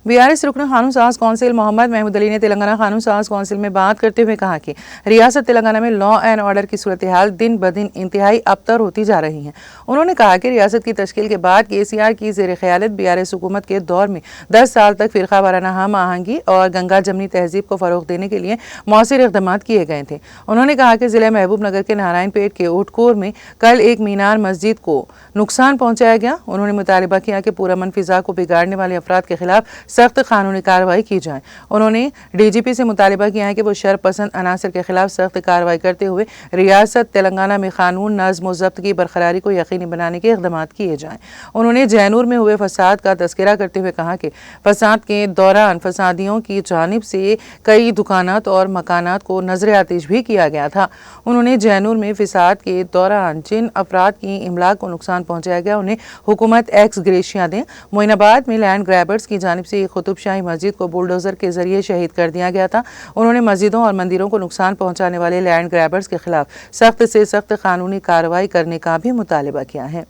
BRS रुकन कानून साज कौंसिल मोहम्मद महमूद अली ने तेलंगाना कानून साज कौंसिल में बात करते हुए कहा कि रियासत तेलंगाना में लॉ एंड ऑर्डर की सूरत हाल दिन ब दिन इंतहाई अबतर होती जा रही है। उन्होंने कहा कि रियासत की तश्कील के बाद केसीआर की ज़ेर क़यादत बीआरएस हुकूमत के दौर में 10 साल तक फ़िरका वाराना हम आहंगी और गंगा जमनी तहजीब को फ़रोग़ देने के लिए मौसर इक़दाम किए गए थे। उन्होंने कहा कि ज़िले महबूब नगर के नारायणपेट के ऊटकोर में कल एक मीनार मस्जिद को नुकसान पहुँचाया गया। उन्होंने मुतालिबा किया कि पुरअमन फ़िज़ा को बिगाड़ने वाले अफराद के खिलाफ सख्त कानूनी कार्रवाई की जाए। उन्होंने डीजीपी से मुतालिबा किया है कि वो शर पसंद अनासर के खिलाफ सख्त कार्रवाई करते हुए रियासत तेलंगाना में कानून नज़्म व ज़ब्त की बरकरारी को यकीनी बनाने के इक़दाम किए जाएँ। उन्होंने जैनूर में हुए फसाद का तज़किरा करते हुए कहा कि फसाद के दौरान फसादियों की जानिब से कई दुकानात और मकानात को नजर आतिश भी किया गया था। उन्होंने जैनूर में फसाद के दौरान जिन अफराद की इमलाक को नुकसान पहुँचाया गया उन्हें हुकूमत एक्स ग्रेशिया दें। मोइनाबाद में लैंड ग्रैबर्स की जानिब से कुतुब शाही मस्जिद को बुलडोज़र के जरिए शहीद कर दिया गया था। उन्होंने मस्जिदों और मंदिरों को नुकसान पहुँचाने वाले लैंड ग्रैबर्स के खिलाफ सख्त से सख्त कानूनी कार्रवाई करने का भी मुतालिबा किया है।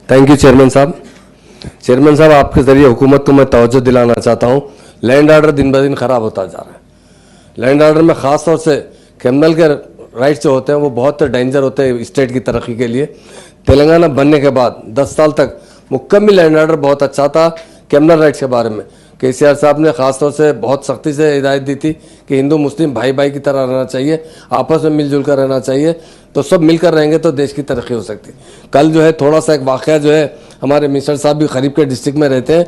थैंक यू चेयरमैन साहब। चेयरमैन साहब, आपके जरिए हुकूमत को मैं तवज्जो दिलाना चाहता हूँ, लैंड ऑर्डर दिन ब दिन ख़राब होता जा रहा है। लैंड ऑर्डर में ख़ास तौर से क्रिमिनल के राइट्स जो होते हैं वो बहुत डेंजर होते हैं स्टेट की तरक्की के लिए। तेलंगाना बनने के बाद 10 साल तक मुकम्मल लैंड ऑर्डर बहुत अच्छा था। क्रिमिनल राइट्स के बारे में केसीआर साहब ने ख़ास तौर से बहुत सख्ती से हिदायत दी थी कि हिंदू मुस्लिम भाई भाई की तरह रहना चाहिए, आपस में मिलजुल कर रहना चाहिए, तो सब मिलकर रहेंगे तो देश की तरक्की हो सकती। कल जो है थोड़ा सा एक वाक़या जो है, हमारे मिनिस्टर साहब भी करीब के डिस्ट्रिक्ट में रहते हैं,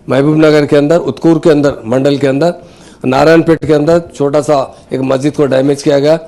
महबूब नगर के अंदर, उत्कूर के अंदर, मंडल के अंदर, नारायणपेट के अंदर छोटा सा एक मस्जिद को डैमेज किया गया।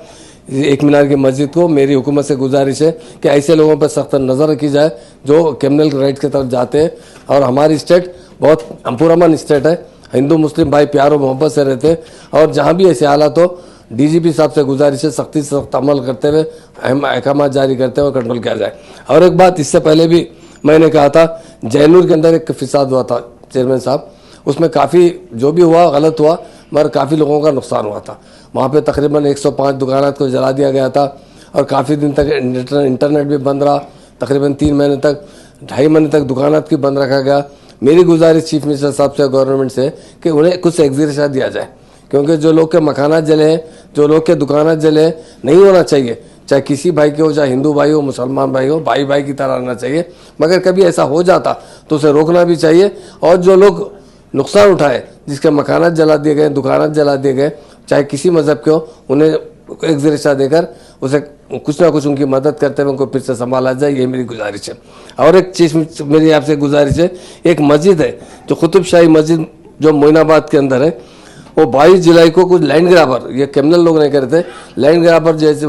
एक मीनार की मस्जिद को मेरी हुकूमत से गुजारिश है कि ऐसे लोगों पर सख्त नज़र रखी जाए जो क्रिमिनल राइट्स की तरफ जाते हैं। और हमारी स्टेट बहुत पुरअमन स्टेट है, हिंदू मुस्लिम भाई प्यार और मोहब्बत से रहते हैं। और जहाँ भी ऐसे हालात हो, डीजीपी साहब से गुजारिश है सख्ती से सख्त अमल करते हुए अहकाम जारी करते हुए कंट्रोल किया जाए। और एक बात, इससे पहले भी मैंने कहा था, जैनूर के अंदर एक फिसाद हुआ था चेयरमैन साहब, उसमें काफ़ी जो भी हुआ गलत हुआ, मगर काफ़ी लोगों का नुकसान हुआ था। वहाँ पे तकरीबन 105 दुकानात को जला दिया गया था और काफ़ी दिन तक इंटरनेट भी बंद रहा, तकरीबन 3 महीने तक, 2.5 महीने तक दुकानात की बंद रखा गया। मेरी गुजारिश चीफ मिनिस्टर साहब से, गवर्नमेंट से, कि उन्हें कुछ एग्जीक्यूशन दिया जाए, क्योंकि जो लोग के मकानात जले हैं, जो लोग के दुकानात जले हैं, नहीं होना चाहिए। चाहे किसी भाई के हो, चाहे हिंदू भाई हो, मुसलमान भाई हो, भाई भाई की तरह रहना चाहिए। मगर कभी ऐसा हो जाता तो उसे रोकना भी चाहिए। और जो लोग नुकसान उठाए, जिसके मकानात जला दिए गए, दुकानात जला दिए गए, चाहे किसी मज़हब के हो, उन्हें एग्जीक्यूशन देकर उसे कुछ ना कुछ उनकी मदद करते हुए उनको फिर से संभाला जाए, ये मेरी गुजारिश है। और एक चीज़ मेरी आपसे गुजारिश है, एक मस्जिद है जो कुतुब शाही मस्जिद जो मोइनाबाद के अंदर है, वो 22 जुलाई को कुछ लैंड ग्रैबर, ये क्रिमिनल लोग नहीं करते, लैंड ग्रैबर जैसे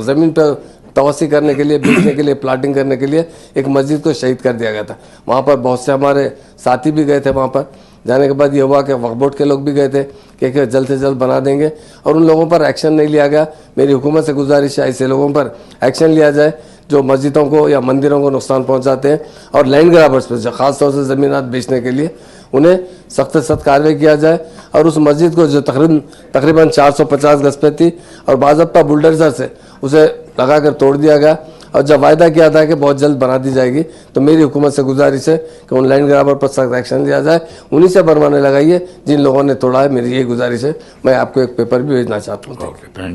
ज़मीन पर तवसी करने के लिए, बेचने के लिए, प्लाटिंग करने के लिए एक मस्जिद को शहीद कर दिया गया था। वहाँ पर बहुत से हमारे साथी भी गए थे। वहाँ पर जाने के बाद ये हुआ कि वक्फ बोर्ड के लोग भी गए थे कि जल्द से जल्द बना देंगे, और उन लोगों पर एक्शन नहीं लिया गया। मेरी हुकूमत से गुजारिश है ऐसे लोगों पर एक्शन लिया जाए जो मस्जिदों को या मंदिरों को नुकसान पहुंचाते हैं। और लैंड ग्रैबर्स पर ख़ास तौर से ज़मीनात बेचने के लिए उन्हें सख्त से सख्त कार्रवाई किया जाए। और उस मस्जिद को जो तकरीबन 450 गज पे थी और बाज़ाब्ता बुलडोज़र से उसे लगा कर तोड़ दिया गया, और जब वायदा किया था कि बहुत जल्द बना दी जाएगी, तो मेरी हुकूमत से गुजारिश है कि उन लैंड ग्रैबर पर सख्त एक्शन लिया जाए, उन्हीं से बनवाने लगाइए जिन लोगों ने तोड़ा है। मेरी ये गुजारिश है। मैं आपको एक पेपर भी भेजना चाहता हूँ।